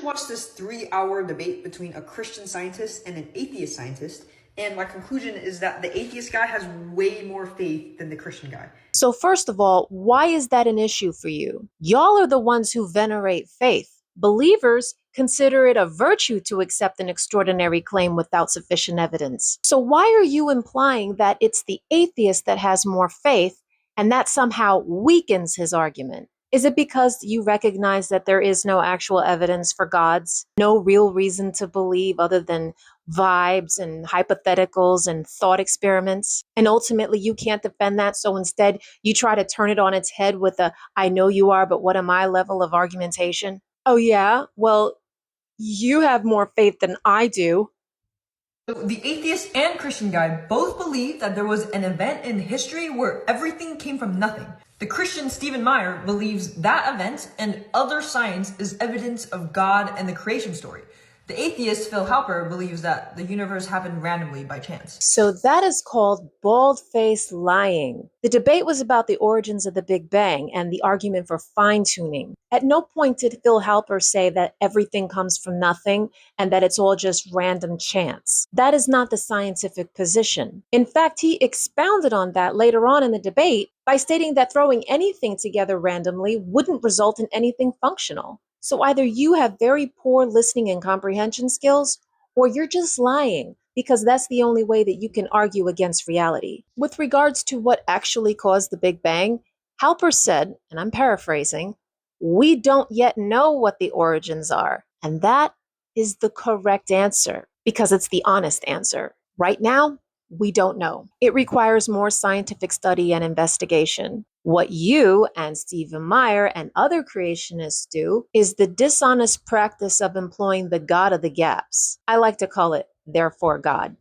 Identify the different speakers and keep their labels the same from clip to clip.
Speaker 1: just watched this 3-hour debate between a Christian scientist and an atheist scientist, and my conclusion is that the atheist guy has way more faith than the Christian guy.
Speaker 2: So first of all, why is that an issue for you? Y'all are the ones who venerate faith. Believers consider it a virtue to accept an extraordinary claim without sufficient evidence. So why are you implying that it's the atheist that has more faith and that somehow weakens his argument? Is it because you recognize that there is no actual evidence for gods, no real reason to believe other than vibes and hypotheticals and thought experiments? And ultimately, you can't defend that. So instead, you try to turn it on its head with a, I know you are, but what am I level of argumentation? Oh, yeah? Well, you have more faith than I do.
Speaker 1: So the atheist and Christian guy both believe that there was an event in history where everything came from nothing. The Christian Stephen Meyer believes that event and other science is evidence of God and the creation story. The atheist Phil Halper believes that the universe happened randomly by chance.
Speaker 2: So that is called bald-faced lying. The debate was about the origins of the Big Bang and the argument for fine-tuning. At no point did Phil Halper say that everything comes from nothing and that it's all just random chance. That is not the scientific position. In fact, he expounded on that later on in the debate by stating that throwing anything together randomly wouldn't result in anything functional. So either you have very poor listening and comprehension skills, or you're just lying, because that's the only way that you can argue against reality. With regards to what actually caused the Big Bang, Halper said, and I'm paraphrasing, we don't yet know what the origins are. And that is the correct answer, because it's the honest answer. Right now, we don't know. It requires more scientific study and investigation. What you and Stephen Meyer and other creationists do is the dishonest practice of employing the God of the gaps. I like to call it, therefore God.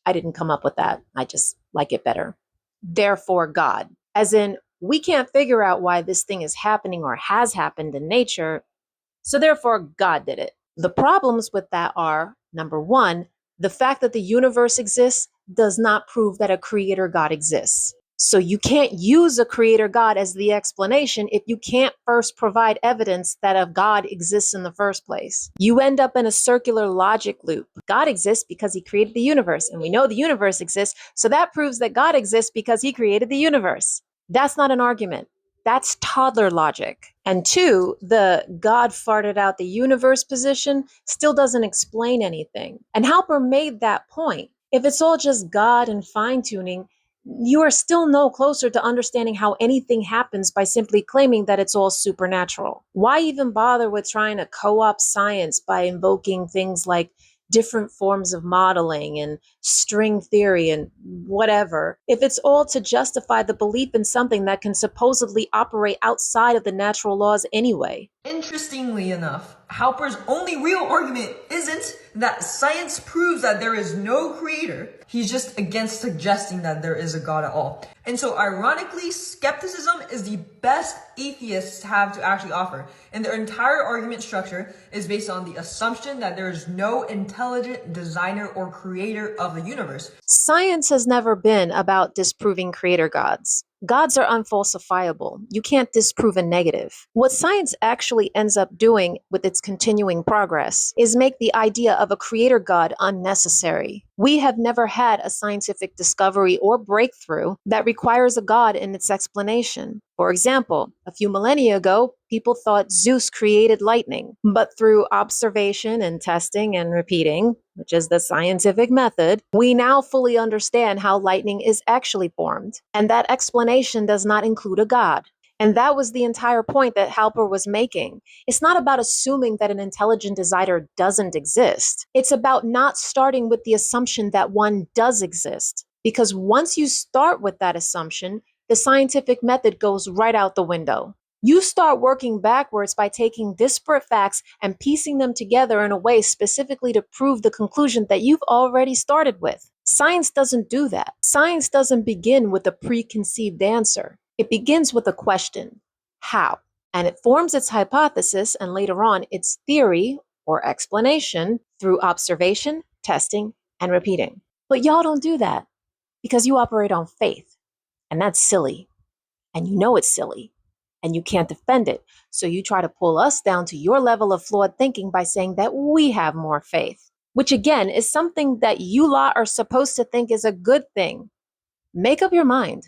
Speaker 2: I didn't come up with that. I just like it better. Therefore God. As in, we can't figure out why this thing is happening or has happened in nature, so therefore God did it. The problems with that are, number one, the fact that the universe exists does not prove that a creator God exists. So you can't use a creator God as the explanation if you can't first provide evidence that a God exists in the first place. You end up in a circular logic loop. God exists because he created the universe, and we know the universe exists, so that proves that God exists because he created the universe. That's not an argument. That's toddler logic. And two, the God farted out the universe position still doesn't explain anything. And Halper made that point. If it's all just God and fine-tuning, you are still no closer to understanding how anything happens by simply claiming that it's all supernatural. Why even bother with trying to co-opt science by invoking things like different forms of modeling and string theory and whatever, if it's all to justify the belief in something that can supposedly operate outside of the natural laws anyway?
Speaker 1: Interestingly enough, Halper's only real argument isn't that science proves that there is no creator. He's just against suggesting that there is a God at all. And so ironically, skepticism is the best atheists have to actually offer. And their entire argument structure is based on the assumption that there is no intelligent designer or creator of the universe.
Speaker 2: Science has never been about disproving creator gods. Gods are unfalsifiable. You can't disprove a negative. What science actually ends up doing with its continuing progress is make the idea of a creator god unnecessary. We have never had a scientific discovery or breakthrough that requires a god in its explanation. For example, a few millennia ago, people thought Zeus created lightning, but through observation and testing and repeating, which is the scientific method, we now fully understand how lightning is actually formed. And that explanation does not include a god. And that was the entire point that Halper was making. It's not about assuming that an intelligent designer doesn't exist. It's about not starting with the assumption that one does exist. Because once you start with that assumption, the scientific method goes right out the window. You start working backwards by taking disparate facts and piecing them together in a way specifically to prove the conclusion that you've already started with. Science doesn't do that. Science doesn't begin with a preconceived answer. It begins with a question, how? And it forms its hypothesis and later on its theory or explanation through observation, testing, and repeating. But y'all don't do that because you operate on faith. And that's silly. And you know it's silly and you can't defend it. So you try to pull us down to your level of flawed thinking by saying that we have more faith, which again is something that you lot are supposed to think is a good thing. Make up your mind.